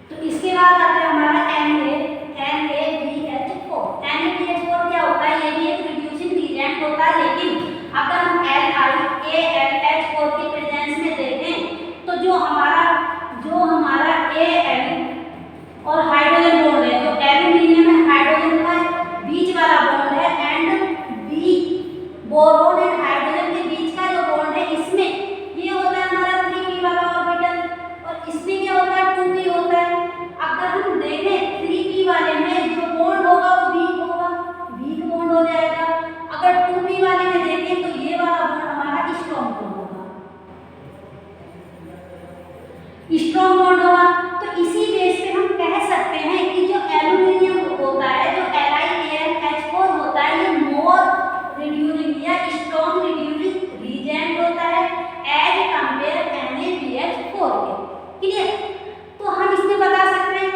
तो इसके बाद आता है हमारा NaBH4। NaBH4 क्या होता है? ये भी एक रिड्यूसिंग रिएजेंट होता है, लेकिन अगर हम AlH4 की प्रेजेंस में देखें तो जो हमारा Al और हाइड्रोजन बॉन्ड है, जो एल्यूमिनियम एंड हाइड्रोजन का बीच वाला बॉन्ड है, and B boron and hydrogen के बीच का जो बॉन्ड है, इसमें ये होता है हमारा 3p वाला ऑर्बिटल, और इसमें क्या होता है? 2p होता है। अगर हम देखें 3p वाले में जो बॉन्ड होगा वो वीक बॉन्ड हो जाएगा। अगर 2p वाले में देखें तो ये वाला बॉन्ड हमारा स्ट्रॉन्ग बॉन्ड होगा, स्ट्रॉन्ग बॉन्ड होगा। तो इसी बेस पे हम कह सकते हैं कि जो एल्यूमिनियम होता है, जो LiAlH4 होता है, ये मोर रिड्यूसिंग या स्ट्रॉन्ग रिड्यूसिंग रिएजेंट होता है एज कंपेयर NaBH4 के। क्लियर? तो हम इसमें बता सकते हैं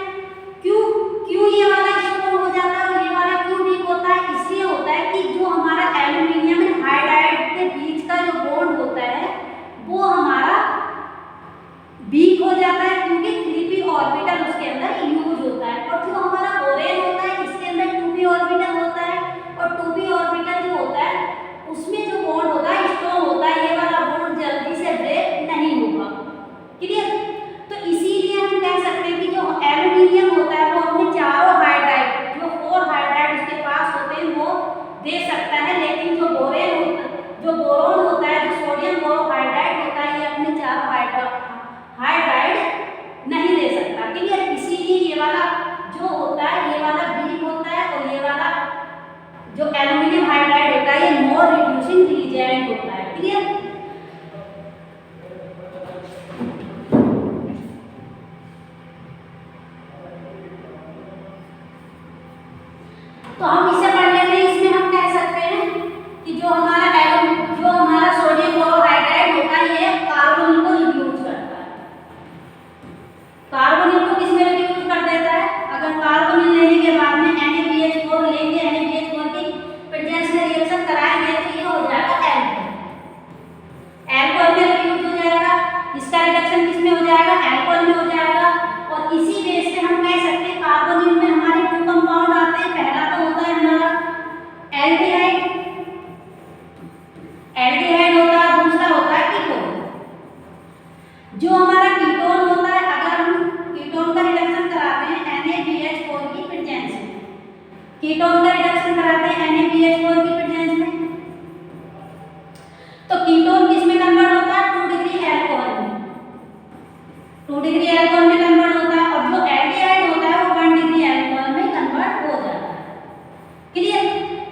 क्यों ये वाला स्ट्रॉन्ग हो जाता है और ये वाला क्यों वीक होता है। इसलिए होता है कि जो हमारा एल्यूमिनियम एंड हाइड्राइड के बीच का जो बॉन्ड होता है वो हमारा वीक हो जाता है, क्योंकि 3p ऑर्बिटल उसके अंदर यूज होता है। और जो हमारा बोरेन होता है इसके अंदर 2p ऑर्बिटल होता है, और 2p ऑर्बिटल जो होता है उसमें जो बॉन्ड होता है स्ट्रॉन्ग होता है, ये वाला बॉन्ड जल्दी से ब्रेक नहीं होगा। क्लियर? तो इसीलिए हम कह सकते हैं कि जो एल्यूमिनियम होता है वो अपने चारों हाइड्राइड, जो 4 हाइड्राइड उसके पास होते हैं, वो दे सकता है, लेकिन जो बोरोन होता है, जो सोडियम बोरोहाइड्राइड होता है, ये अपने चारों हाइड्राइड नहीं दे सकता। क्लियर? इसीलिए ये वाला जो होता है ये वाला वीक होता है, और ये वाला जो एल्यूमिनियम हाइड्राइड होता है ये मोर रिड्यूसिंग रिएजेंट होता है। क्लियर? तो हम इसे पढ़ लेते हैं। इसमें हम कह सकते हैं कि जो हमारा सोडियम बोरोहाइड्राइड होता है ये कार्बोनिल को रिड्यूस करता है। कार्बोनिल को किसमें रिड्यूस कर देता है? अगर कार्बोनिल लेने के बाद में NaBH4 लेंगे, NaBH4 की प्रेजेंस में रिएक्शन कराएंगे तो ये हो जाएगा एल्कोहल में रिड्यूस हो जाएगा। इसका रिडक्शन किसमें हो जाएगा? एल्कोहल में हो जाएगा। और इसी बेस से हम कह सकते हैं कार्बोनिल में हमारे 2 कंपाउंड आते हैं। पहला तो होता है हमारा एल्डिहाइड होता है, दूसरा होता है कीटोन। जो हमारा कीटोन होता है, अगर हम कीटोन का रिडक्शन कराते हैं NaBH4 की प्रेजेंस में, कीटोन का रिडक्शन कराते हैं NaBH4 की प्रेजेंस में, तो कीटोन किसमें कन्वर्ट होता है? 2 डिग्री अल्कोहल में, 2 डिग्री अल्कोहल में कन्वर्ट होता है। और जो एल्डिहाइड होता है वो 1 डिग्री अल्कोहल में कन्वर्ट हो जाता है। क्लियर?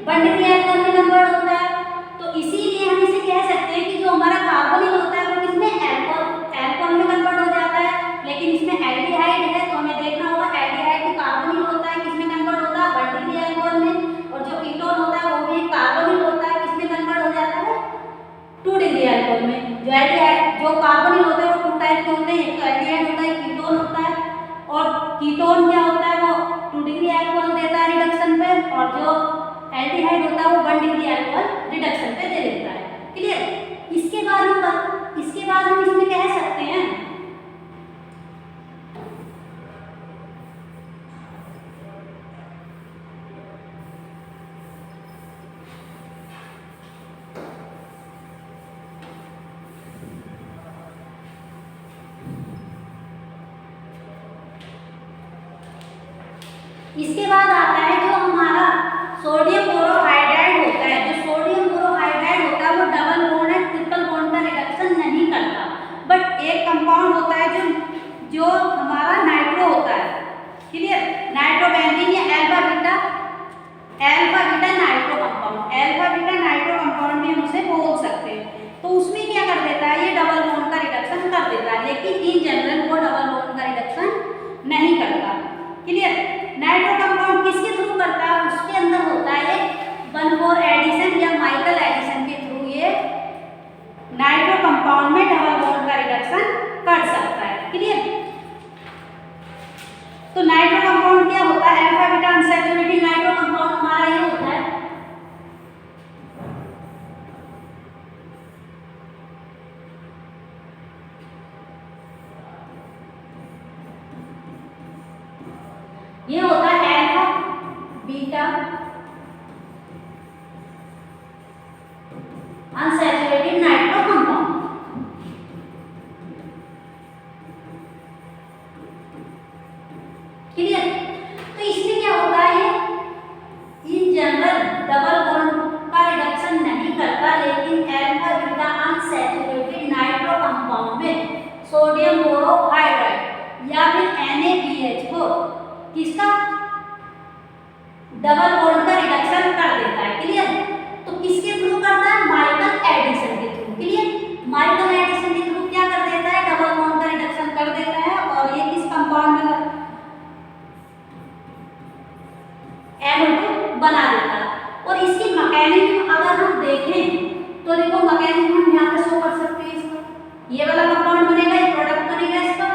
1 डिग्री अल्कोहल में कन्वर्ट होता है। तो इसीलिए हम इसे कह सकते हैं कि जो हमारा कार्बोनिल होता है वो किसमें? अल्कोहल में कन्वर्ट हो जाता है। लेकिन इसमें एल्डिहाइड है तो हमें देखना होगा एल्डिहाइड भी कार्बोनिल होता है, किसमें कन्वर्ट होता है? 1 डिग्री अल्कोहल में। और जो कीटोन होता है वो भी कार्बोनिल होता है, किसमें कन्वर्ट हो जाता है? 2 डिग्री अल्कोहल में। जो कार्बोनिल होते हैं वो 2 टाइप के होते हैं, एक तो एल्डिहाइड होता है, कीटोन होता है। और कीटोन क्या होता है? वो 2 डिग्री अल्कोहल देता है रिडक्शन पे, और जो एल्डिहाइड होता है वो 1 डिग्री अल्कोहल रिडक्शन पे दे देता है। क्लियर? इसके बाद हम इसमें कह सकते हैं इसके बाद आता है जो हमारा सोडियम बोरोहाइड्राइड होता है। जो सोडियम बोरोहाइड्राइड होता है वो डबल बॉन्ड या ट्रिपल बॉन्ड का रिडक्शन नहीं करता, बट एक कंपाउंड होता है जो हमारा नाइट्रो होता है। क्लियर? नाइट्रोबेंजीन या अल्फा बीटा नाइट्रो कंपाउंड भी हम उसे बोल सकते हैं। तो उसमें क्या कर देता है? ये डबल बॉन्ड का रिडक्शन कर देता है, लेकिन इन जनरल वो डबल बॉन्ड का रिडक्शन नहीं करता। क्लियर? नाइट्रो कंपाउंड किसके थ्रू करता है? उसके अंदर होता है 1,4 एडिशन या माइकल एडिशन के थ्रू ये नाइट्रो कंपाउंड में डबल बॉन्ड का रिडक्शन कर सकता है। क्लियर? तो नाइट्रो कंपाउंड क्या होता है? Alpha beta unsaturated nitro compound हमारा ये होता है। ये होता है alpha beta unsaturated nitro compound. Clear? तो इसमें क्या होता है, इन जनरल डबल बॉन्ड का रिडक्शन नहीं करता, लेकिन alpha beta unsaturated nitro compound में सोडियम बोरोहाइड्राइड या फिर NaBH4 किसका डबल बॉन्ड का रिडक्शन कर देता है। क्लियर? तो किसके थ्रू करता है, माइकल एडिसन के थ्रू। क्लियर? माइकल एडिसन के थ्रू क्या कर देता है, डबल बॉन्ड का रिडक्शन कर देता है, और ये किस कंपाउंड में NO2 बना देता है। और इसकी मैकेनिज्म अगर हम देखें तो देखो मैकेनिज्म हम यहाँ पे शो कर सकते हैं इसका, ये वाला कंपाउंड बनेगा, ये प्रोडक्ट बनेगा इसका,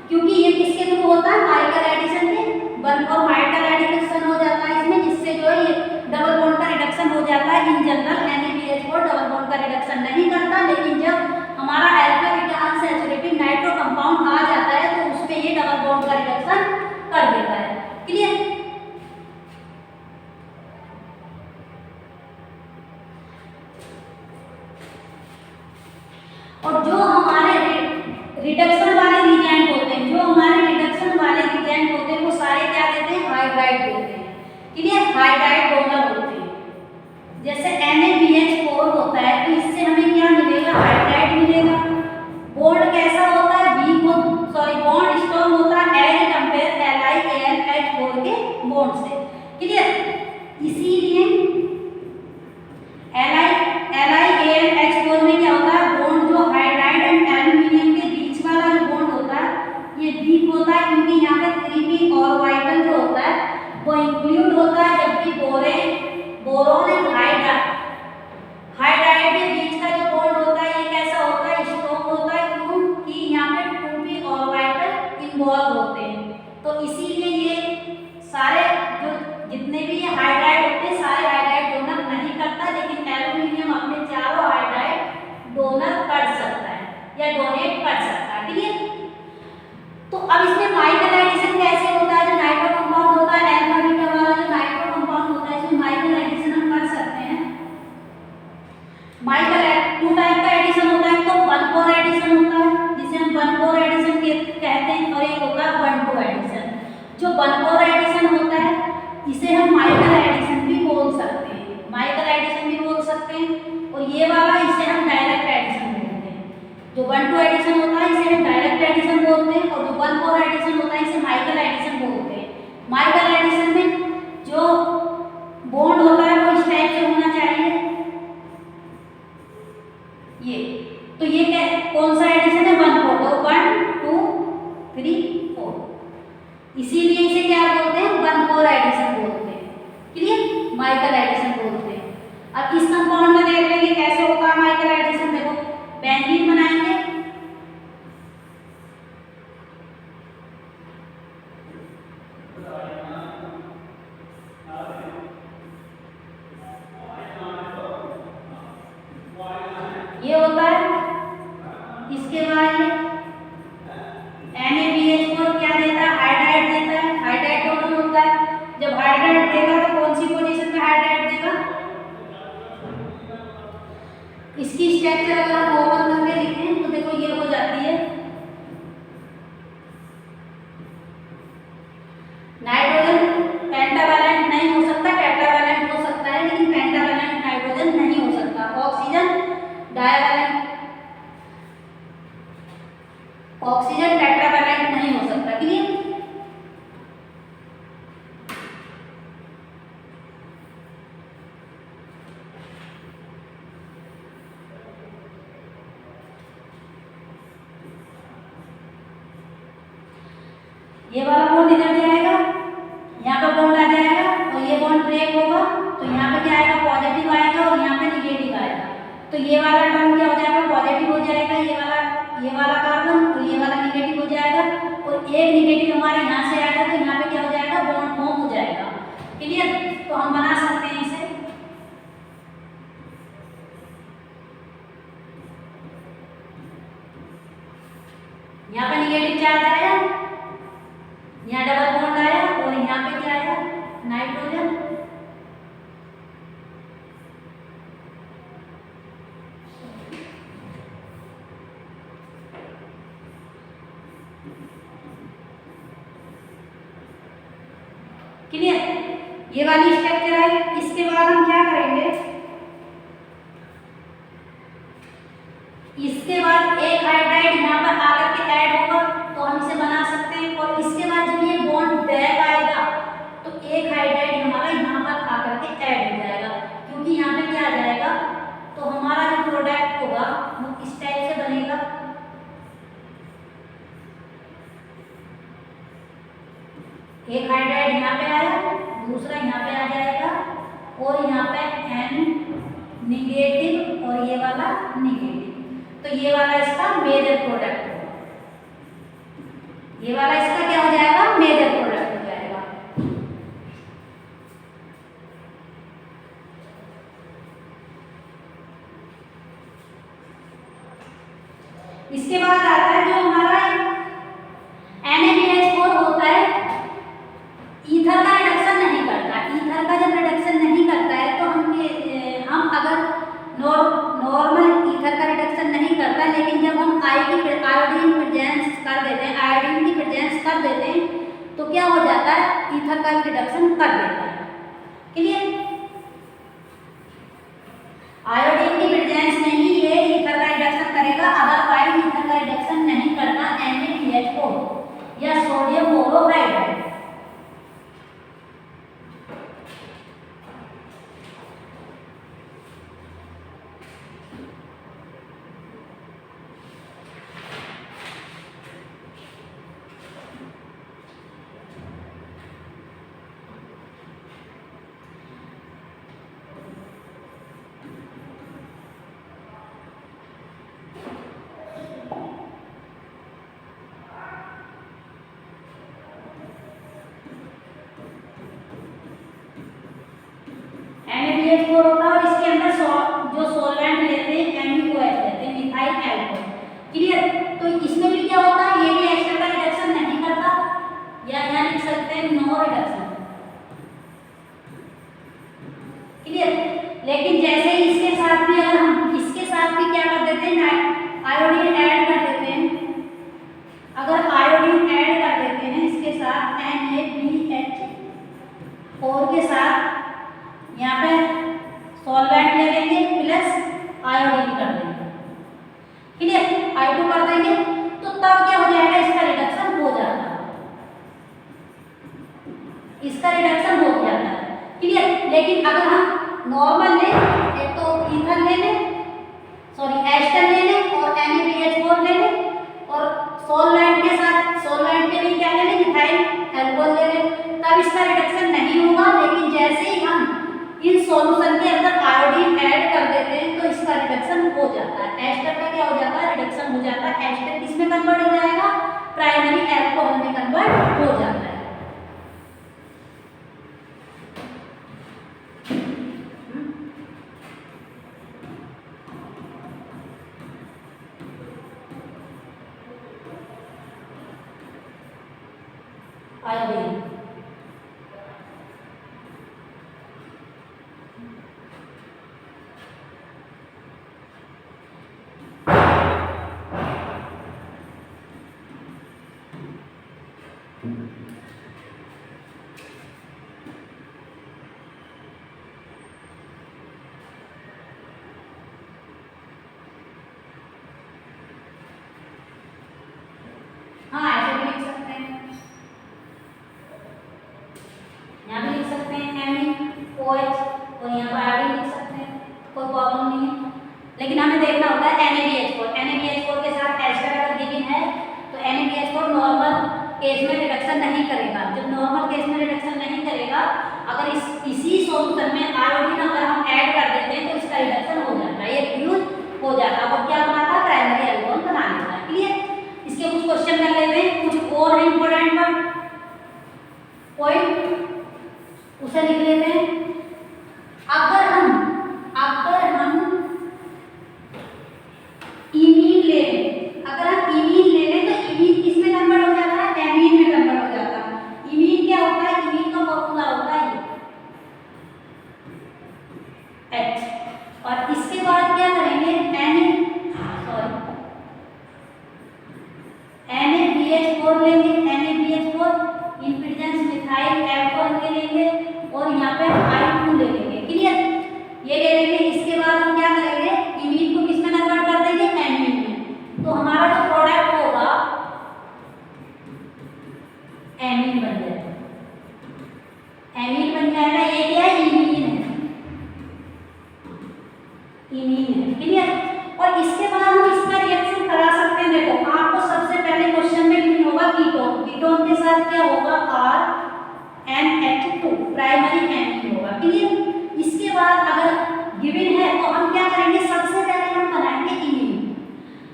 क्योंकि ये किसके थ्रू होता है, माइकल एडिसन के बन और माइकल एडिशन हो जाता है इसमें, जिससे जो है ये डबल बॉन्ड का रिडक्शन हो जाता है। In general NaBH4 double bond का रिडक्शन नहीं करता, लेकिन जब हमारा alpha beta unsaturated nitro compound आ जाता है तो उसमें ये डबल बॉन्ड का रिडक्शन कर देता है। क्लियर? और जो हमारे रिडक्शन वाले रिएजेंट होते हैं, जो हमारे रिडक्शन वाले रिएजेंट होते हैं, वो सारे क्या देते हैं, हाइड्राइड देते हैं। क्लियर? हाइड्राइड डोनर होते हैं। जैसे NaBH4 होता है तो इससे हमें क्या मिलेगा, हाइड्राइड मिलेगा। बॉन्ड कैसा होता है, बॉन्ड स्ट्रॉन्ग होता है एज कंपेयर LiAlH4 के बॉन्ड से। क्लियर? इसीलिए LiAlH4 में क्या होता है, बॉन्ड जो हाइड्राइड एंड एल्यूमिनियम के बीच वाला जो बॉन्ड होता है ये वीक होता है, क्योंकि यहाँ पे 3p ऑर्बिटल जो होता है वो इंक्लूड होता है, जबकि बोरोन एंड हाइड्राइड के बीच का जो बॉन्ड होता है ये कैसा होता है, स्ट्रॉन्ग होता है, क्योंकि यहाँ पे 2p ऑर्बिटल इन्वॉल्व होते हैं। तो इसीलिए ये सारे जो जितने भी ये हाइड्राइड होते हैं सारे हाइड्राइड डोनर नहीं करता, लेकिन एल्यूमिनियम अपने चारों हाइड्राइड डोनर कर सकता है या डोनेट कर सकता है। क्लियर? तो अब इसमें माइकल एडिशन कैसे होता है, जो नाइट्रो कंपाउंड होता है अल्फा बीटा वाला जो नाइट्रो कंपाउंड होता है, इसमें माइकल एडिशन हम कर सकते हैं। माइकल टू टाइप का एडिशन होता है, तो 1,4 एडिशन होता है जिसे हम 1,4 एडिशन कहते हैं, और एक होता है 1,2 एडिशन। जो 1,4 एडिशन होता है इसे हम माइकल एडिशन भी बोल सकते हैं, माइकल एडिशन भी बोल सकते हैं, और ये वाला इसे हम डायरेक्ट एडिशन बोलते हैं। जो 1,2 एडिशन होता है इसे हम डायरेक्ट एडिशन बोलते हैं, और जो 1,4 एडिशन होता है इसे माइकल एडिशन बोलते हैं। माइकल एडिशन में जो बॉन्ड होता है वो इस टाइप से होना चाहिए, ये तो ये क्या कौन सा एडिशन है, 1,4, तो 1 2 3 4, इसीलिए इसे क्या बोलते हैं, 1,4 एडिशन बोलते हैं। क्लियर? माइकल एडिशन बोलते हैं। अब इस कंपाउंड में देख लेंगे कैसे होता है माइकल एडिशन। देखो बेंजीन बनाएंगे, ये होता है, इसके बाद ये NaBH4 क्या देता है, हाइड्राइड देता है, हाइड्राइड डोनर होता है। जब हाइड्राइड देगा तो कौन सी पोजीशन में हाइड्राइड देगा, इसकी स्ट्रक्चर अगर हम ओपन करके लिखें तो देखो ये हो जाती है नाइट्रोजन पेंटावैलेंट नहीं हो सकता, टेट्रावैलेंट हो सकता है, लेकिन पेंटावैलेंट नाइट्रोजन नहीं हो सकता। ऑक्सीजन डाइवैलेंट, ऑक्सीजन टेट्रावैलेंट नहीं हो सकता। क्लियर? ये वाला बॉन्ड इधर जाएगा, यहाँ पे बॉन्ड आ जाएगा, और ये बॉन्ड ब्रेक होगा तो यहाँ पे क्या आएगा, पॉजिटिव आएगा, और यहाँ पे निगेटिव आएगा। तो ये वाला टर्म क्या हो जाएगा, पॉजिटिव हो जाएगा, ये वाला कार्बन, और ये वाला निगेटिव हो जाएगा, और एक निगेटिव हमारे यहाँ से आएगा तो यहाँ पे क्या हो जाएगा, बॉन्ड फॉर्म हो जाएगा। क्लियर? तो हम बना सकते हैं इसे, यहाँ पे निगेटिव चार्ज आया, यहाँ डबल बॉन्ड आया, और यहाँ क्लियर, ये वाली स्ट्रक्चर है। इसके बाद हम क्या करेंगे, इसके बाद एक हाइड्राइड यहाँ पर आकर के ऐड होगा तो हम इसे बना सकते हैं। और इसके बाद जब ये बॉन्ड बैक आएगा तो एक हाइड्राइड हमारा यहाँ पर आकर के ऐड हो जाएगा, क्योंकि यहाँ पे क्या आ जाएगा, तो हमारा जो प्रोडक्ट होगा वो इस टाइप से बनेगा। एक हाइड्राइड यहाँ पे आया, दूसरा यहाँ पे आ जाएगा, और यहाँ पे N निगेटिव और ये वाला निगेटिव। तो ये वाला इसका मेजर प्रोडक्ट होगा, ये वाला इसका क्या हो जाएगा, मेजर प्रोडक्ट हो जाएगा। इसके बाद आता है जो हमारा NaBH4 होता है, ईथर का रिडक्शन नहीं करता। ईथर का जब रिडक्शन नहीं करता है तो हम अगर नॉर्मल ईथर का रिडक्शन नहीं करता, लेकिन जब हम आयोडीन प्रेजेंस कर देते हैं, आयोडीन की प्रेजेंस कर देते हैं तो क्या हो जाता है, ईथर का रिडक्शन कर देता है। क्लियर, आयोडीन की प्रेजेंस में ही ये ईथर का रिडक्शन करेगा, अदरवाइज ईथर का रिडक्शन नहीं करता NaBH4 या सोडियम बोरोहाइड्राइड। NaBH4 होता है और इसके अंदर जो सॉल्वेंट लेते हैं MeOH लेते हैं, मिथाइल एल्कोहल। क्लियर, तो इसमें भी क्या होता है, ये भी एस्टर का रिडक्शन नहीं करता, या यहाँ लिख सकते हैं नो रिडक्शन। क्लियर, लेकिन जैसे ही इसके साथ भी अगर हम इसके साथ भी क्या कर देते हैं, आयोडीन ऐड कर देते हैं। अगर आयोडीन ऐड कर देते हैं इसके साथ NaBH4 के साथ, यहाँ पे सॉल्वेंट ले लेंगे प्लस आयोडीन कर देंगे। क्लियर, I2 कर देंगे तो तब क्या हो जाएगा, इसका रिडक्शन हो जाता है, इसका रिडक्शन हो जाता है। क्लियर, लेकिन अगर हम नॉर्मल ले, एक तो ईथर ले लें, सॉरी एस्टर ले लें और NaBH4 ले लें, और सॉल्वेंट के साथ, सॉल्वेंट के लिए क्या ले लें, मिथाइल एल्कोहल ले लें, तब इसका रिडक्शन नहीं होगा। लेकिन जैसे ही हम इन सॉल्यूशन के अंदर आयोडीन ऐड कर देते हैं तो इसका रिडक्शन हो जाता है, एस्टर का क्या हो जाता है, रिडक्शन हो जाता है। एस्टर किसमें कन्वर्ट हो जाएगा, प्राइमरी एल्कोहल में कन्वर्ट हो जाता है। आयोडीन हाँ ऐसे भी लिख सकते हैं, यहाँ भी लिख सकते हैं MeOH और यहाँ पर आयोडीन लिख सकते हैं, कोई प्रॉब्लम नहीं है। लेकिन हमें देखना होता है NaBH4 के साथ एस्टर अगर गिवन है तो NaBH4 नॉर्मल केस में रिडक्शन नहीं करेगा। जब नॉर्मल केस में रिडक्शन नहीं करेगा, अगर इसी सॉल्यूशन में आयोडीन अगर हम ऐड कर देते हैं तो इसका रिडक्शन हो जाता है, ये रिड्यूस हो जाता है और क्या बनाता है, प्राइमरी एल्कोहल बना लेता है। क्लियर, इसके कुछ क्वेश्चन कर लेते हैं, कुछ और है इंपॉर्टेंट पॉइंट उसे लिख लेते हैं। अगर हम इमीन ले लें, अगर हम इमीन ले लें तो इमीन किसमें कन्वर्ट हो जाता है, एमीन में कन्वर्ट हो जाता है। इमीन क्या होता है, इमीन का फॉर्मूला होता है H, और इसके बाद क्या करेंगे, NaBH4 NaBH4 लेंगे, NaBH4 इम्पीडेंस मिथाइल एल्कोहल के लेंगे और यहाँ पे I2 ले लेंगे। क्लियर, ये ले लेंगे। इसके बाद हम क्या करेंगे, इमीन को किसमें कन्वर्ट कर देंगे, एमीन में। तो हमारा जो प्रोडक्ट होगा एमीन बन जाएगा, एमीन बन जाएगा। ये क्या है, इमीन है, इमीन है। क्लियर, और इसके बाद हम इसका रिएक्शन करा सकते हैं। देखो आपको सबसे पहले क्वेश्चन में गिवन होगा कीटोन, कीटोन के साथ क्या होगा, RNH2 प्राइमरी एमीन होगा। क्लियर, इसके बाद अगर गिवन है तो हम क्या करेंगे, सबसे पहले हम बनाएंगे इमीन।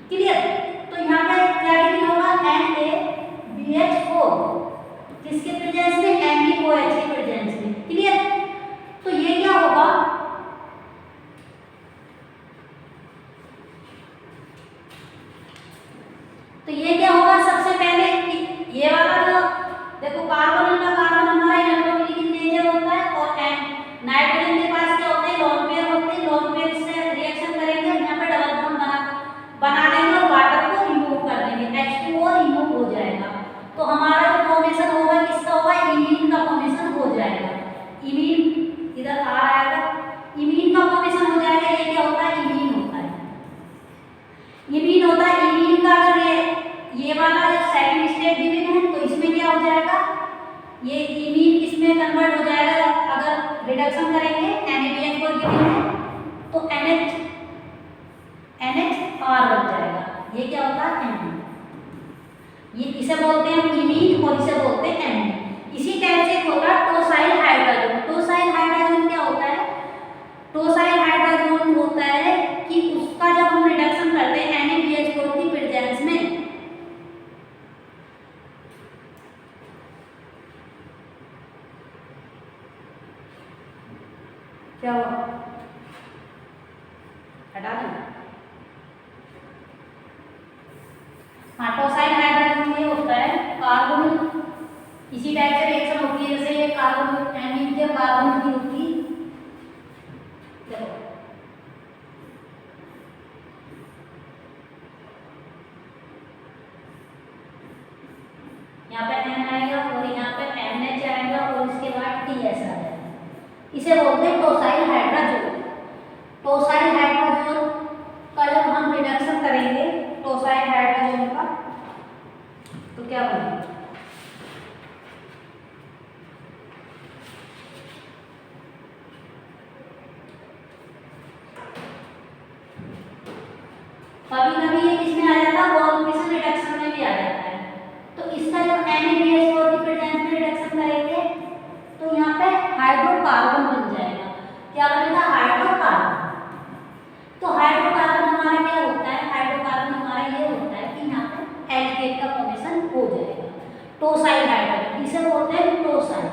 क्लियर, तो यहाँ पे क्या गिवन होगा, NaBH4 जिसके प्रेजेंस में MbOH के प्रेजेंस में। क्लियर, तो ये क्या होगा, तो ये क्या होगा, सबसे पहले ये वाला जो देखो कार्बन हमारा इलेक्ट्रोफिलिक नेचर होता है और नाइट्रोजन के पास क्या होते हैं, लोन पेयर होते हैं। लोन पेयर से रिएक्शन करेंगे, यहाँ पे डबल बॉन्ड बना देंगे और वाटर को रिमूव कर देंगे, H2O रिमूव हो जाएगा। तो हमारा जो फॉर्मेशन होगा किसका होगा, इमीन का फॉर्मेशन हो जाएगा। इमीन इधर आ आएगा, इमीन का फॉर्मेशन हो जाएगा। ये क्या होता है, इमीन होता है, इमीन होता है। इमीन का अगर ये वाला सेकंड स्टेप गिवन है तो इसमें क्या हो जाएगा, ये इमीन इसमें कन्वर्ट हो जाएगा। अगर रिडक्शन करेंगे NaBH4 गिवन है तो NHR बन जाएगा। ये क्या होता है, एमीन। ये इसे बोलते हैं इमीन और इसे बोलते हैं एमीन। इसी टाइप से होगा टोसाइल हाइड्रोजन। टोसाइल हाइड्रोजन क्या होता है, टोसाइल हाइड्रोजन होता है कि उसका जब हम रिडक्शन करते हैं NaBH4 की प्रेजेंस में, क्या हुआ, हटा दें। हाँ, टोसाइल हाइड्रोजन ये होता है कार्बन, इसी टाइप से रिएक्शन होती है जैसे ये कार्बन एमीन के कार्बन की होती। देखो यहाँ पे N आएगा और यहाँ पे NH आएगा और इसके बाद TS आ जाएगा। इसे बोलते हैं टोसाइल हाइड्रोजन। टोसाइल हाइड्रोजन का जब हम रिडक्शन करेंगे टोसाइल हाइड्रोजन का तो क्या बनेगा, कभी कभी ये किसमें आ जाता है, वॉल्यूमेट्रिक रिडक्शन में भी आ जाता है। तो इसका जब NaBH4 की प्रेजेंस में रिडक्शन करेंगे तो यहाँ पे हाइड्रोकार्बन बन जाएगा। क्या बनेगा, हाइड्रोकार्बन। तो हाइड्रोकार्बन हमारा क्या होता है, हाइड्रोकार्बन हमारा ये होता है कि यहाँ पे एल्केन का फॉर्मेशन हो जाएगा। टोसाइल हाइड्रोजन इसे बोलते हैं टोसाइल,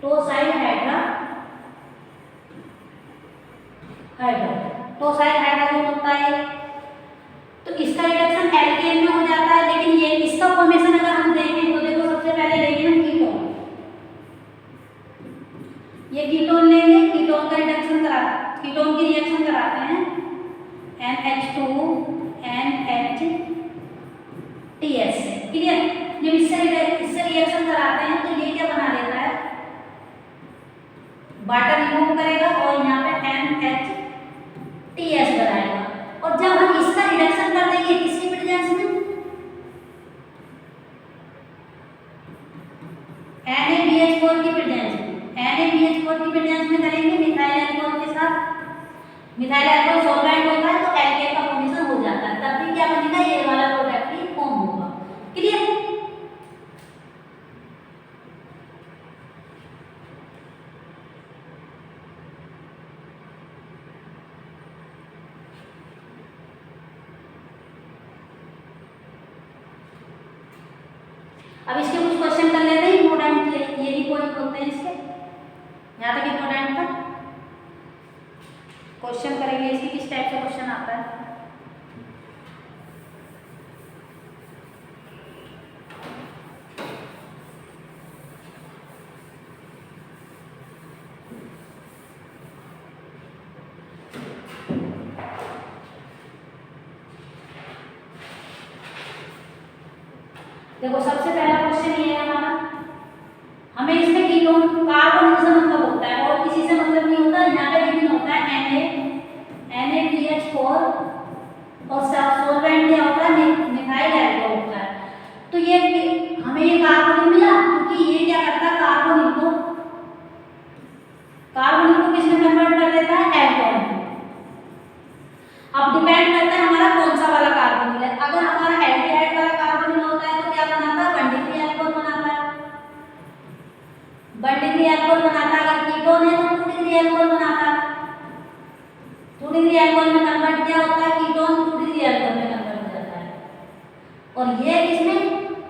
टोसाइल हाइड्रोजन। टोसाइल हाइड्रोजन होता है तो इसका रिडक्शन एल्केन में हो जाता है। लेकिन ये इसका फॉर्मेशन अगर हम देखें तो देखो सबसे पहले लेंगे हम कीटोन, ये कीटोन लेंगे, कीटोन का रिडक्शन करा, कीटोन की रिएक्शन कराते हैं NH2 NH से। क्लियर, जब इससे रिएक्शन कराते हैं तो ये क्या बना लेता है, वाटर रिमूव करेगा और यहाँ पे NHTS बनाएगा। और जब हम इसका रिडक्शन कर देंगे किसकी प्रेजेंस में, NaBH4 की प्रेजेंस में, NaBH4 की प्रेजेंस में करेंगे मिथाइल अल्कोहल के साथ। मिथाइल अल्कोहल सॉल्वेंट होता है तो एल्केन का फॉर्मेशन हो जाता है, तब भी क्या बनेगा, ये वाला प्रोडक्ट ही फॉर्म होगा। क्लियर, अब इसके कुछ क्वेश्चन कर लेते हैं इंपॉर्टेंट, ये भी पॉइंट होते हैं इसके, यहाँ तक इंपॉर्टेंट था। क्वेश्चन करेंगे इसकी, किस टाइप से क्वेश्चन आता है। देखो सबसे पहला क्वेश्चन ये है हमारा, हमें इसमें कीटोन कार्बन से मतलब होता है और किसी से मतलब नहीं होता। यहाँ पे गिवन होता है NaBH4 और सॉल्वेंट क्या होता है, मिथाइल अल्कोहल होता है। तो ये हमें ये कार्बन मिला क्योंकि ये क्या करता है, कार्बोनिल को किसमें कन्वर्ट कर देता है, एल्कोहल में। अब डिपेंड करता है हमारा कौन सा वाला कार्बोनिल है। अगर हमारा एल्डिहाइड वाला कार्बोनिल होता है तो क्या बनाता है, 1 डिग्री अल्कोहल बनाता है, 1 डिग्री अल्कोहल बनाता है। अगर कीटोन है तो 2 डिग्री अल्कोहल बनाता है। 2 डिग्री अल्कोहल में कन्वर्ट क्या होता है, कीटोन 2 डिग्री अल्कोहल में कन्वर्ट हो जाता है। और ये इसमें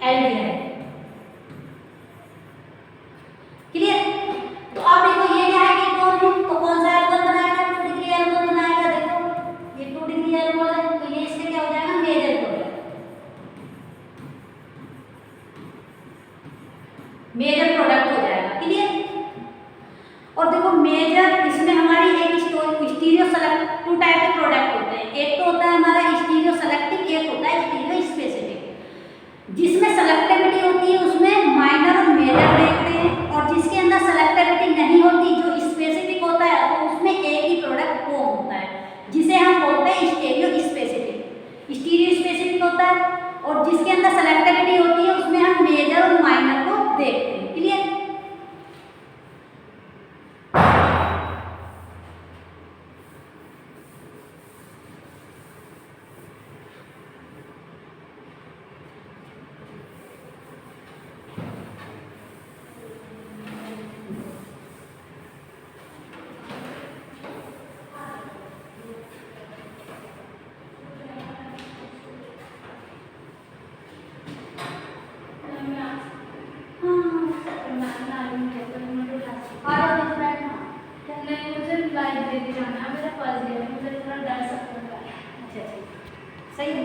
एल्डिहाइड। क्लियर? तो अब देखो ये क्या है, कीटोन है तो कौन सा अल्कोहल बनाएगा, 2 डिग्री अल्कोहल बनाएगा। देखो ये 2 डिग्री अल्कोहल है तो ये इससे क्या हो जाएगा, मेजर प्रोडक्ट हो जाएगा। क्लियर? और देखो मेजर इसमें हमारी एक स्टीरियो सेलेक्ट 2 टाइप के प्रोडक्ट होते हैं। एक तो होता है हमारा स्टीरियो सेलेक्टिव, एक होता है स्टीरियो स्पेसिफिक। जिसमें सेलेक्टिविटी होती है उसमें माइनर और मेजर देखते हैं, और जिसके अंदर सेलेक्टिविटी नहीं होती, जो स्पेसिफिक होता है, तो उसमें एक ही प्रोडक्ट फॉर्म होता है, जिसे हम बोलते हैं स्टीरियो स्पेसिफिक। स्टीरियो स्पेसिफिक होता है और जिसके अंदर सेलेक्टिविटी होती है उसमें हम मेजर और माइनर को देखते हैं। क्लियर? लाइब्रेरी जाना है, मेरा फर्स्ट डे है, मुझे थोड़ा डर सकता है। अच्छा सही है।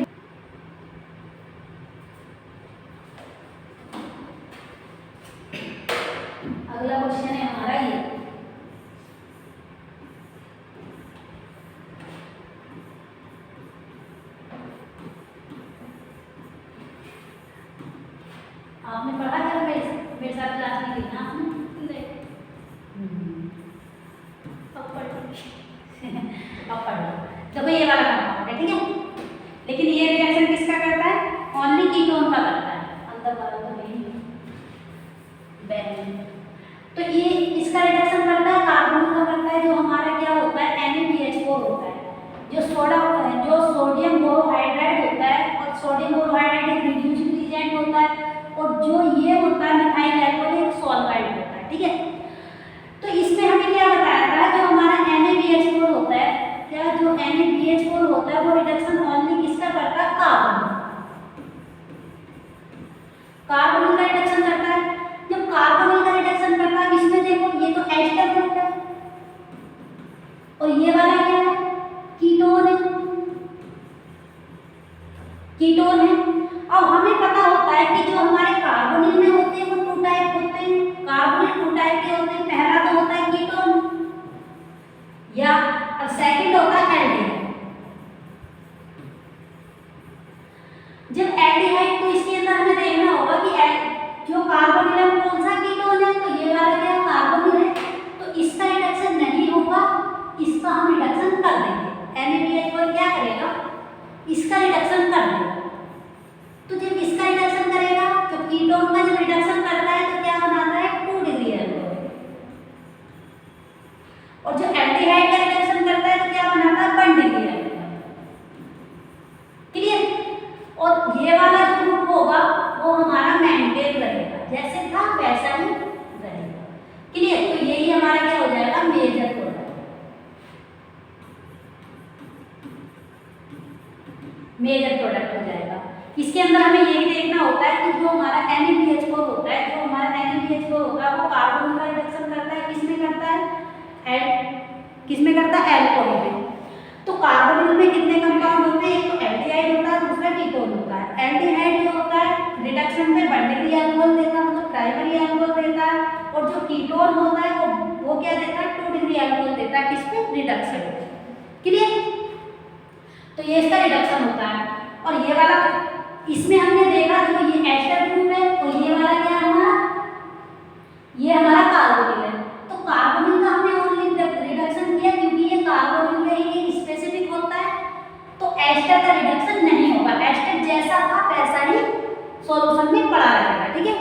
अगला क्वेश्चन है हमारा ये, आपने पढ़ा क्या, मेरे साथ क्लास में लिखना आपने? अब पढ़ अब पढ़ लो। देखो ये वाला कंपाउंड है, ठीक है, लेकिन ये रिएक्शन किसका करता है, ओनली कीटोन का करता है। अंदर वाला तो नहीं बेंजीन। तो ये इसका रिडक्शन करता है, कार्बन का करता है, जो हमारा क्या होता है, NaBH4 होता है, जो सोडियम बोरोहाइड्राइड होता है, और सोडियम बोरोहाइड्राइड एक रिड्यूसिंग एजेंट होता है, और जो ये होता है मिथाइल अल्कोहल एक सॉल्वेंट होता है। ठीक है, तो इसमें हमें क्या बताया था, जो हमारा NaBH4 होता है, क्या जो NaBH4 होता है वो रिडक्शन ओनली किसका करता है, कार्बन का रिडक्शन करता है। जब कार्बन का रिडक्शन करता है इसमें देखो ये तो एस्टर ग्रुप है और ये वाला क्या है, कीटोन है, कीटोन है। अब हमें पता होता है कि जो हमारे कार्बोनिल में होते हैं वो 2 टाइप होते हैं, कार्बोनिल 2 टाइप के होते हैं। पहला तो होता है कीटोन या और सेकंड होता है एल्डिहाइड। जब एल्डिहाइड तो इसके अंदर हमें देखना होगा कि जो कार्बोनिल है कौन सा कीटोन है, तो ये वाला क्या कार्बोनिल है, तो इसका रिडक्शन नहीं होगा, इसका हम रिडक्शन कर देंगे। NaBH4 क्या करेगा, इसका रिडक्शन कर देगा। तो जब इसका रिडक्शन करेगा तो कीटोन का जब रिडक्शन करता है तो क्या बनाता है, 2 डिग्री अल्कोहल। और जो एल्डिहाइड का रिडक्शन करता है तो क्या बनाता है, 1 डिग्री अल्कोहल। क्लियर? और ये वाला जो ग्रुप होगा वो हमारा मेंटेन रहेगा, जैसे था वैसा ही रहेगा। क्लियर? तो यही हमारा क्या हो जाएगा, मेजर प्रोडक्ट। मेजर प्रोडक्ट हो जाएगा। इसके अंदर हमें यही देखना होता है कि जो हमारा NaBH4 होता है, जो हमारा NaBH4 होता है वो कार्बन का रिडक्शन करता है, किसमें करता है, किसमें करता है, एल्कोहल में। तो कार्बोनिल में कितने कंपाउंड होते हैं, एक तो एल्डिहाइड होता है, दूसरा कीटोन होता है। एल्डिहाइड जो होता है रिडक्शन में 1 डिग्री अल्कोहल देता है, मतलब प्राइमरी अल्कोहल देता है, और जो कीटोन होता है वो क्या देता है, 2 डिग्री अल्कोहल देता है, किस पे, रिडक्शन। क्लियर? तो ये इसका रिडक्शन होता है। और ये वाला इसमें हमने देखा जो ये एस्टर ग्रुप है, तो ये वाला क्या है हमारा, ये हमारा कार्बोनिल है। तो कार्बोनिल का हमने ओनली रिडक्शन किया क्योंकि ये कार्बोनिल का ही स्पेसिफिक होता है, तो एस्टर का रिडक्शन नहीं होगा। एस्टर जैसा था वैसा ही सॉल्यूशन में पड़ा रहेगा, ठीक है।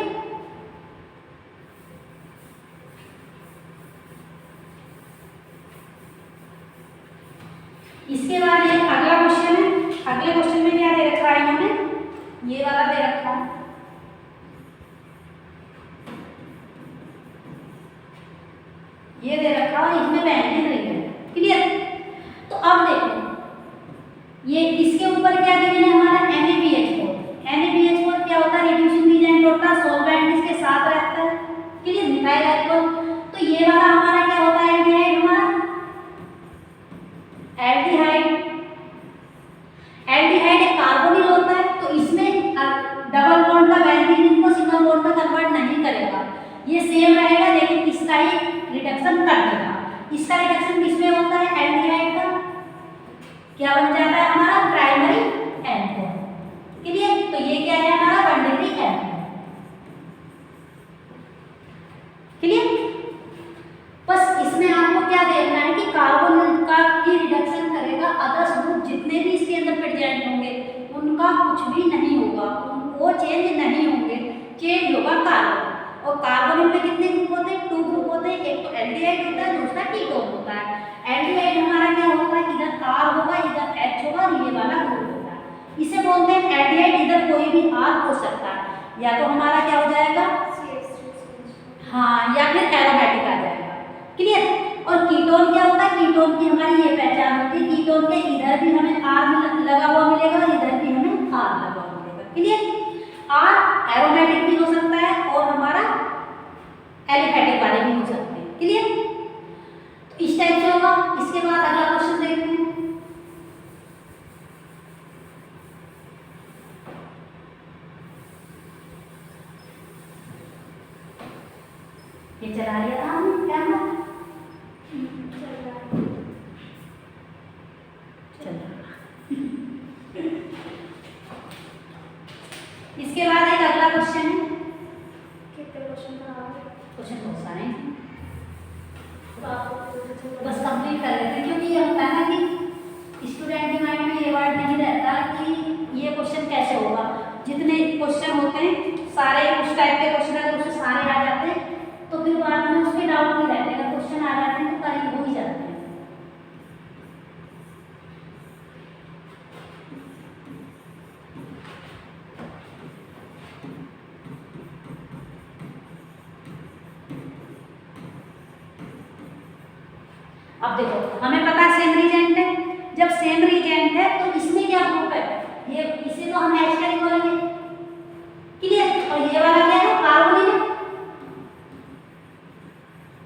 इसके बाद ये अगला क्वेश्चन है। अगले क्वेश्चन में क्या दे रखा है इन्होंने, ये वाला दे रखा है, ये दे रखा है, इसमें बेंजीन रिंग है, क्लियर। तो अब देखो ये इसके ऊपर क्या गिवन है हमारा NaBH4। NaBH4 क्या होता है, रिड्यूसिंग एजेंट होता है, सॉल्वेंट इसके साथ रहता है, क्लियर, मिथाइल अल्कोहल। तो ये वाला हमारा क्या होता है, एल्डिहाइड, हमारा एल्डिहाइड। एल्डिहाइड एक कार्बोनिल होता है, तो इसमें डबल बॉन्ड का बेंजीन को सिंगल बॉन्ड में कन्वर्ट नहीं करेगा, ये सेम रहेगा, लेकिन इसका ही रिडक्शन कर देगा। इसका रिडक्शन किसमें होता है, एल्डिहाइड का क्या बन जाता है हमारा, प्राइमरी एल्कोहल, क्लियर। तो ये क्या है हमारा, सेकेंडरी एल्कोहल, क्लियर। बस इसमें आपको क्या देखना है कि कार्बोनिल का ही रिडक्शन करेगा, अदर्स ग्रुप जितने भी इसके अंदर प्रेजेंट होंगे उनका कुछ भी नहीं होगा, वो चेंज नहीं होंगे, चेंज होगा कार्बन। और कार्बोनिल में कितने ग्रुप होते हैं, 2 ग्रुप होते हैं, एक तो एल्डिहाइड होता है, दूसरा कीटोन होता है। एल्डिहाइड हमारा क्या होता है, इधर R होगा, इधर H होगा, और ये वाला ग्रुप होता है, इसे बोलते हैं एल्डिहाइड। इधर कोई भी R हो सकता है, या तो हमारा क्या हो जाएगा, हाँ, या फिर एरोमेटिक आ जाएगा, क्लियर। और कीटोन क्या होता है, कीटोन की हमारी ये पहचान होती है, कीटोन के इधर भी हमें R लगा हुआ मिलेगा और इधर भी हमें R लगा हुआ मिलेगा, क्लियर। R एरोमेटिक भी हो सकता है और हमारा एलिफेटिक वाले भी हो सकते हैं, क्लियर। तो इस टाइप से होगा। इसके बाद अगला क्वेश्चन देखते हैं। ये चला लिया था हमने, क्या हुआ, इसके बाद एक अगला क्वेश्चन है। कितने क्वेश्चन था, क्वेश्चन बहुत सारे हैं, बस कंप्लीट कर लेते हैं, क्योंकि ये होता है ना कि स्टूडेंट के माइंड में ये वर्ड नहीं रहता कि ये क्वेश्चन कैसे होगा। जितने क्वेश्चन होते हैं सारे उस टाइप के क्वेश्चन अगर उससे सारे आ जाते हैं तो फिर बाद में उसके डाउट नहीं रहते, अगर क्वेश्चन आ जाते हैं तो करीब हो ही जाते हैं। अब देखो हमें पता है सेम रिएजेंट है, जब सेम रिएजेंट है तो इसमें क्या ग्रुप है, ये इसे तो हम एस्टर ही बोलेंगे, क्लियर। और ये वाला क्या है, कार्बोनिल है,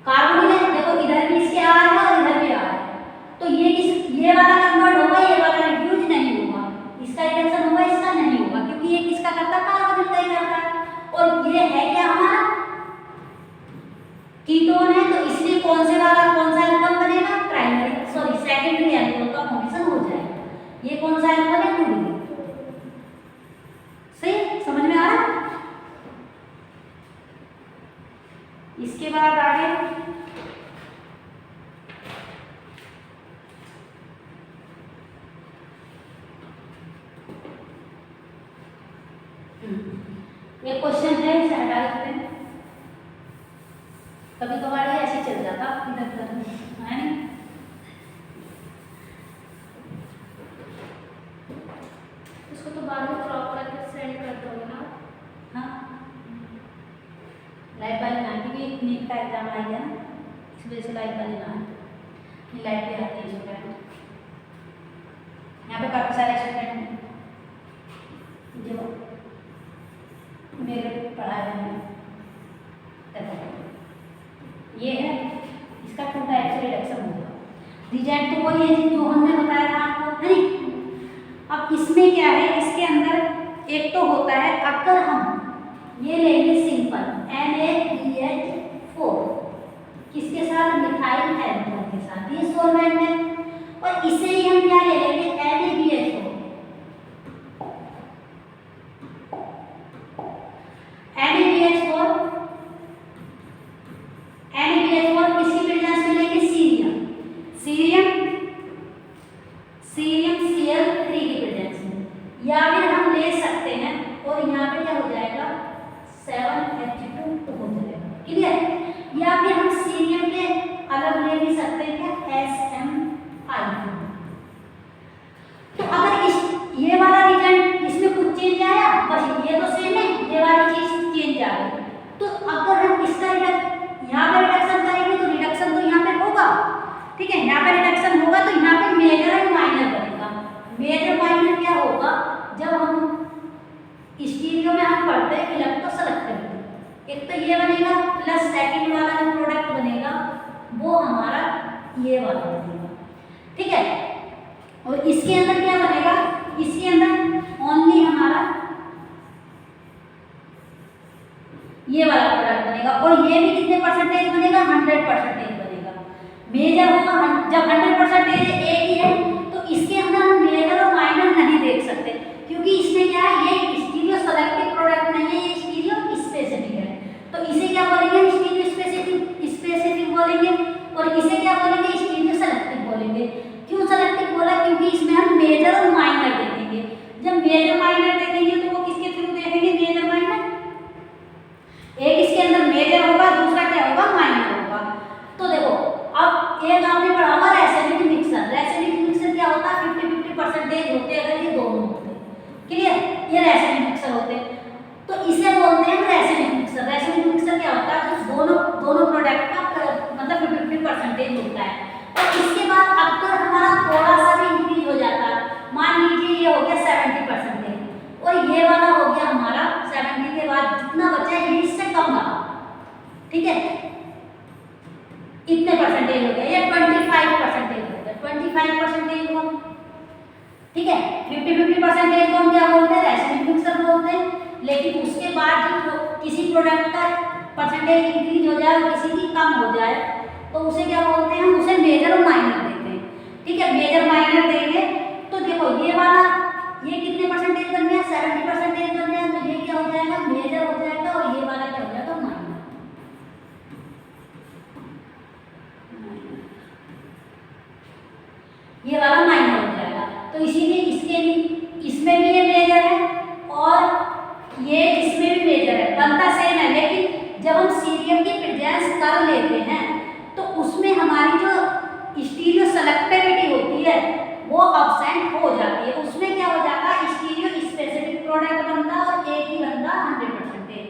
कार्बोनिल है। देखो इधर भी इसके R है और इधर भी R है, तो ये वाला कन्वर्ट होगा, ये वाला रिड्यूस नहीं होगा, इसका रिडक्शन होगा, इसका नहीं होगा, क्योंकि ये किसका करता है, कार्बोनिल का ही करता है। और ये है क्या हमारा कीटोन है, तो इसलिए कौन सा एल्कोहल बनेगा, सेकेंडरी एल्कोहल का फॉर्मेशन हो जाएगा। ये कौन सा एल्कोहल है, 2D, सही, समझ में आ रहा है। इसके बाद आगे ये क्वेश्चन है, इसे हटा देते हैं। कभी कभार ये ऐसे चल जाता इधर उधर, है नहीं। इसको तो बाद में क्रॉप करके सेंड कर दोगे ना। हाँ, लाइट वाली ना, क्योंकि नीट का एग्जाम आ गया ना, इस वजह से लाइट वाली ना है, लाइट भी आती है स्टूडेंट। यहाँ पे काफ़ी सारे स्टूडेंट हैं जो मेरे पढ़ाए हुए हैं। ये है, इसका 2 टाइप से रिडक्शन होगा। रिजेंट तो वही है जो हमने बताया था आपको, है नहीं। अब इसमें क्या है, इसके अंदर एक तो होता है, अगर हम ये लेंगे सिंपल NaBH4 किसके साथ, मिथाइल एल्कोहल के साथ, ये सॉल्वेंट है। और इसे ही हम क्या ले लेंगे, NaBH4, स्टीरियो में हम पढ़ते हैं इलेक्ट्रोसेलेक्टिविटी। एक तो ये बनेगा प्लस सेकंड वाला जो प्रोडक्ट बनेगा वो हमारा ये वाला बनेगा, ठीक है। और इसके अंदर क्या बनेगा, इसके अंदर ओनली हमारा ये वाला प्रोडक्ट बनेगा। और ये भी कितने परसेंटेज बनेगा, 100% बनेगा। मेजर होगा जब 100% एक ही है तो इसके अंदर हम मेजर और माइनर नहीं देख सकते, क्योंकि इसमें क्या है, ये स्टीरियो सेलेक्टिव प्रोडक्ट नहीं है, ये स्टीरियो स्पेसिफिक है। तो इसे क्या बोलेंगे, स्टीरियो स्पेसिफिक बोलेंगे। और इसे क्या बोलेंगे, स्टीरियो सेलेक्टिव बोलेंगे। क्यों सेलेक्टिव बोला, क्योंकि इसमें हम मेजर और माइनर देखेंगे। जब मेजर माइनर देखेंगे तो वो किसके थ्रू देखेंगे, मेजर माइनर। एक इसके अंदर मेजर होगा, दूसरा क्या होगा, माइनर होगा। तो देखो अब एक आपने पढ़ा होगा रेसोनेंट मिक्सर। रेसोनेंट मिक्सर क्या होता है, 50-50% होते हैं अगर ये दोनों होते, क्लियर, ये रेसोनेंट मिक्सर होते हैं। तो इसे बोलते हैं रेसोनेंट मिक्सर। रेसोनेंट मिक्सर क्या होता है, जो दोनों प्रोडक्ट का मतलब 50-50% होता है। और इसके बाद अगर हमारा थोड़ा सा भी इंक्रीज हो जाता है, मान लीजिए ये हो गया 70% और ये वाला हो गया हमारा 70 के बाद जितना बचा ये इससे कम रहा, ठीक है, इतने परसेंटेज हो गया, ये 25% हो गया, 25% को, ठीक है। 50-50% को हम क्या बोलते हैं, रेसोनेंट मिक्सर बोलते हैं। लेकिन उसके बाद जो किसी प्रोडक्ट का परसेंटेज इंक्रीज हो जाए और किसी की कम हो जाए तो उसे क्या बोलते हैं, हम उसे मेजर और माइनर देते हैं, ठीक है। मेजर माइनर देंगे तो देखो ये वाला ये कितने परसेंटेज बन गया, 70% बन गया। तो ये क्या हो जाएगा, मेजर हो जाएगा। और ये वाला क्या हो जाएगा, माइनर। ये वाला माइनर हो जाएगा। तो इसीलिए इसमें भी ये मेजर है और ये इसमें भी मेजर है, बनता सेम है। लेकिन जब हम सीरियम की प्रेजेंस कर लेते हैं तो उसमें हमारी जो स्टीरियो सेलेक्टिविटी होती है वो अब्सेंट हो जाती है। उसमें क्या हो जाता है, स्टीरियो स्पेसिफिक प्रोडक्ट बनता और एक ही बनता 100%,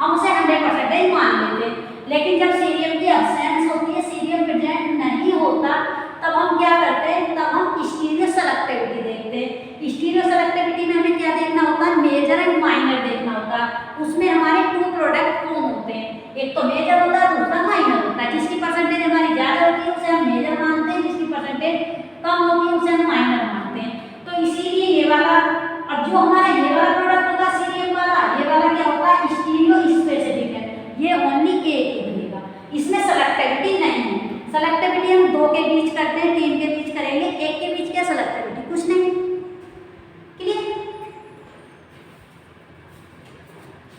हम उसे 100% मान लेते हैं। लेकिन जब सीरियम की अब्सेंस होती है, सीरियम प्रेजेंट नहीं होता, तब हम क्या करते हैं, तब हम स्टीरियो सेलेक्टिविटी देखते हैं। स्टीरियो सेलेक्टिविटी में हमें क्या देखना होता है, मेजर एंड माइनर देखना होता है। उसमें हमारे 2 प्रोडक्ट कौन होते हैं, एक तो मेजर होता है, दूसरा माइनर होता है। जिसकी परसेंटेज हमारी ज़्यादा होती है उसे हम मेजर मानते हैं, जिसकी परसेंटेज कम होती है उसे हम माइनर मानते हैं। तो इसीलिए ये वाला, अब जो हमारा ये वाला प्रोडक्ट होता है सीरियम वाला, ये वाला क्या होता है, स्टीरियो स्पेसिफिक है, ये ओनली एक ही बनेगा, इसमें सेलेक्टिविटी नहीं है। सेलेक्टिविटी हम 2 के बीच करते हैं, 3 के बीच करेंगे, 1 के बीच क्या सेलेक्टिविटी, कुछ नहीं, क्लियर।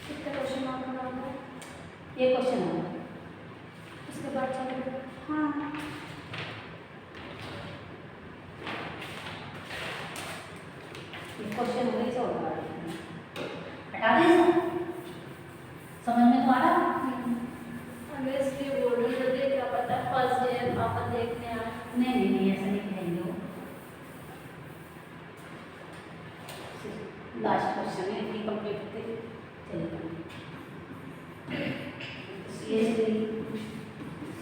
कितने क्वेश्चन आपको बनाना है, ये क्वेश्चन है, इसके बाद चलेगा। हाँ ये क्वेश्चन हो गई, से हटा दें इसे। समझ में तो आ रहा, हमें इसलिए बोल रही हूँ, क्या पता फर्स्ट डे पापा देखने आए। नहीं ऐसा नहीं कहेंगे वो। लास्ट क्वेश्चन है, ये कंप्लीट होते चलेगा।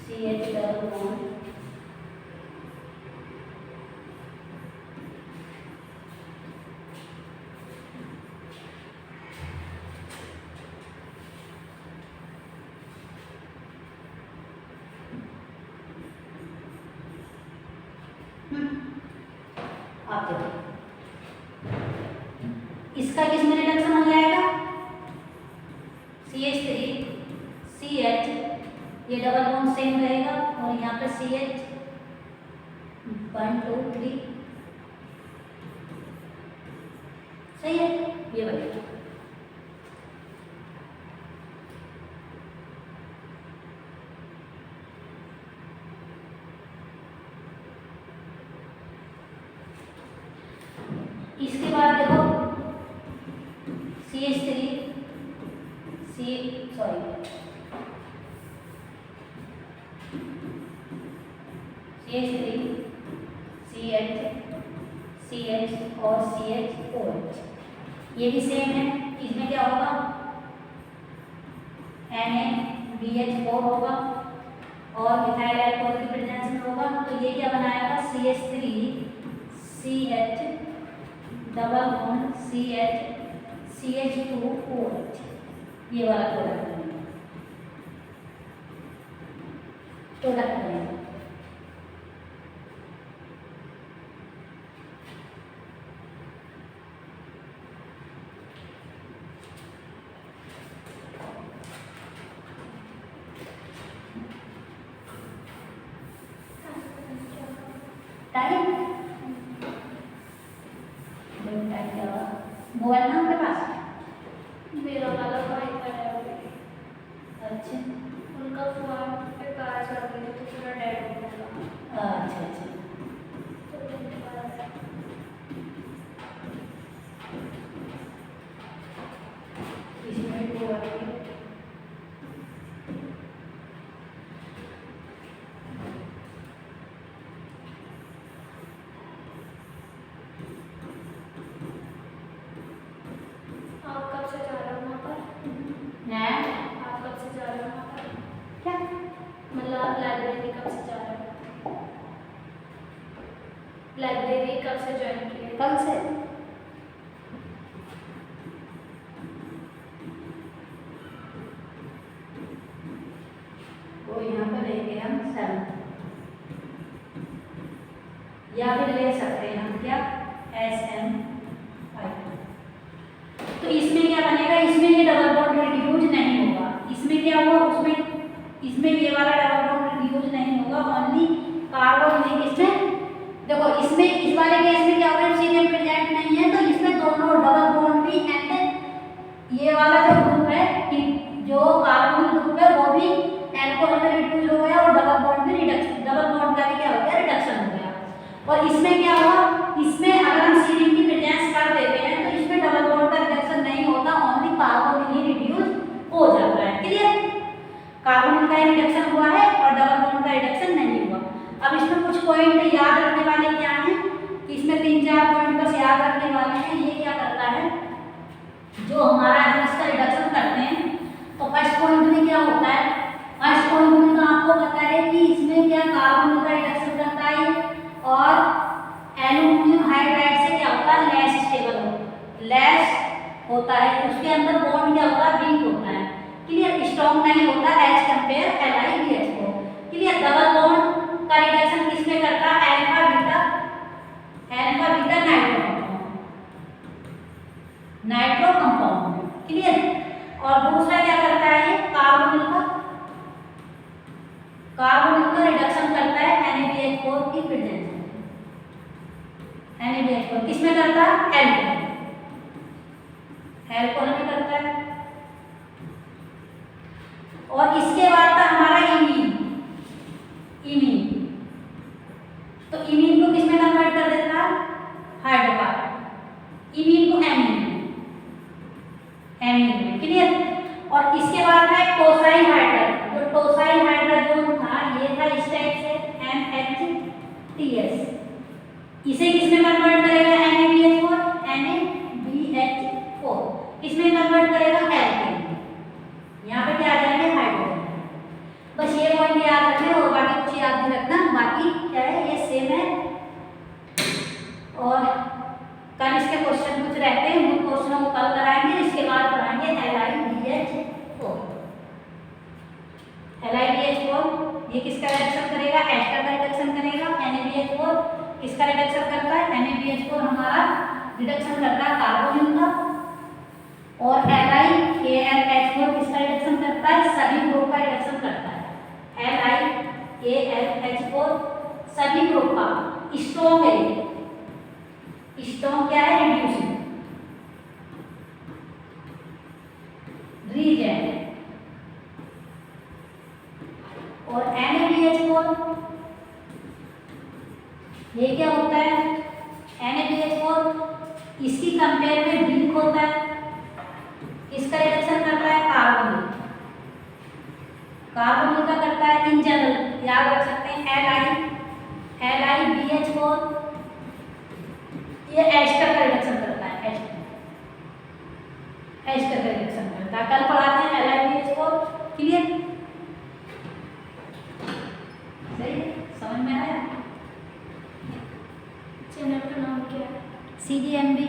CH डबल बॉन्ड आप देखो इसका किस में रिडक्शन हो जाएगा, CH3 CH, ये डबल बॉन्ड सेम रहेगा और यहाँ पे CH 1 2 3, सही है, ये बनेगा। इसके बाद देखो CH3 CH और CH4, ये भी सेम है। इसमें क्या होगा, NaBH4 होगा और मिथाइल अल्कोहल की प्रेजेंस में होगा। तो ये क्या बनाएगा, CH3 CH double bond CH CH2OH, ये वाला प्रोडक्ट बनेगा। टाइम मोबाइल ना आपके पास? मेरा वाला भाई का है। अच्छा उनका फोन पे कार चल रही है तो पूरा डेड हो गया। अच्छा अच्छा। तो उनके बाद इसमें भी हुआ है। आप कब से जा रहे हो वहाँ पर? हैं? आप कब से जा रहे हो वहाँ पर? क्या? मतलब आप लाइब्रेरी कब से जा रहे हो? लाइब्रेरी कब से ज्वाइन किए? कल से। तो यहाँ पर लेंगे हम 7 या फिर ले सकते हैं हम क्या SM5। तो इसमें क्या बनेगा, इसमें ये डबल बॉन्ड रिड्यूज नहीं होगा। इसमें क्या होगा, उसमें इसमें ये वाला डबल बॉन्ड रिड्यूज नहीं होगा, ओनली कार्बन लिंक इसमें। देखो इसमें इस वाले केस में क्या होगा, सीरियम प्रेजेंट नहीं है तो इसमें दोनों डबल बॉन्ड भी एंड ये वाला जो ग्रुप है कि जो कार्बन ग्रुप है वो भी एल्कोहल में रिड्यूस हो गया और डबल बॉन्ड में रिडक्शन, डबल बॉन्ड का भी क्या हो गया, रिडक्शन हो गया। और इसमें क्या हुआ, इसमें अगर हम सीरियम की प्रेजेंस कर देते हैं तो इसमें डबल बॉन्ड का रिडक्शन नहीं होता, ओनली कार्बन ही रिड्यूस हो जाता है। क्लियर? कार्बन का रिडक्शन हुआ है और डबल बॉन्ड का रिडक्शन नहीं हुआ। अब इसमें कुछ पॉइंट याद रखने वाले क्या हैं कि इसमें 3-4 पॉइंट बस याद रखने वाले हैं। ये क्या करता है, जो हमारा हम इसका रिडक्शन करते हैं तो फर्स्ट पॉइंट में क्या होता है, फर्स्ट पॉइंट में तो आपको पता है कि इसमें क्या कार्बन का रिडक्शन करता है और एल्यूमिनियम हाइड्राइड से क्या होता है, लेस स्टेबल लेस होता है, उसके अंदर बॉन्ड क्या होता है, वीक होता है। क्लियर? स्ट्रॉन्ग नहीं होता as compare LiBH4। Clear? Double bond का रिडक्शन किसमें करता है, alpha beta nitro compound. Clear? और दूसरा क्या करता है, कार्बोनिल का रिडक्शन करता है NaBH4 की प्रेजेंस में। NaBH4 किसमें करता है, एल्कोहल में करता है। और इसके बाद था हमारा इमीन। तो इमीन को किसमें कन्वर्ट कर देता है, हाइड्रोकार्बन। इमीन को एमीन में। क्लियर? और इसके बाद है टोसाइल हाइड्राइड। जो टोसाइल हाइड्रोजन था ये था इस टाइप से NHTS। इसे किसमें कन्वर्ट करेगा, NaBH4 किसमें कन्वर्ट करेगा, एल्केन। यहाँ पे क्या आ जाएगा, हाइड्रोजन। बस ये पॉइंट याद रखना और बाकी कुछ याद नहीं रखना। बाकी क्या है, ये सेम है। और कल इसके क्वेश्चन कुछ रहते हैं, उन क्वेश्चनों को कल कराएंगे। इसके बाद पढ़ाएंगे LiBH4। ये किसका रिडक्शन करेगा, एस्टर का रिडक्शन करेगा। NaBH4 किसका रिडक्शन करता है, NaBH4 हमारा रिडक्शन करता है कार्बोनिल का। और LiAlH4 किसका रिडक्शन करता है, सभी ग्रुप का रिडक्शन करता है। LiAlH4 सभी ग्रुप का स्ट्रॉन्ग है। स्ट्रॉन्ग क्या है, रिड्यूसिंग रीजन। और NaBH4 ये क्या होता है, NaBH4 इसकी कंपेयर में वीक होता है। इसका रिडक्शन करता है कार्बोनिल का करता है। इन जनरल याद रख सकते हैं LiBH4 ये एस्टर का रिडक्शन करता है। एस्टर का रिडक्शन करता है। कल पढ़ाते हैं LiBH4। क्लियर? सही समझ में आया? चैनल का नाम क्या है? CDMB।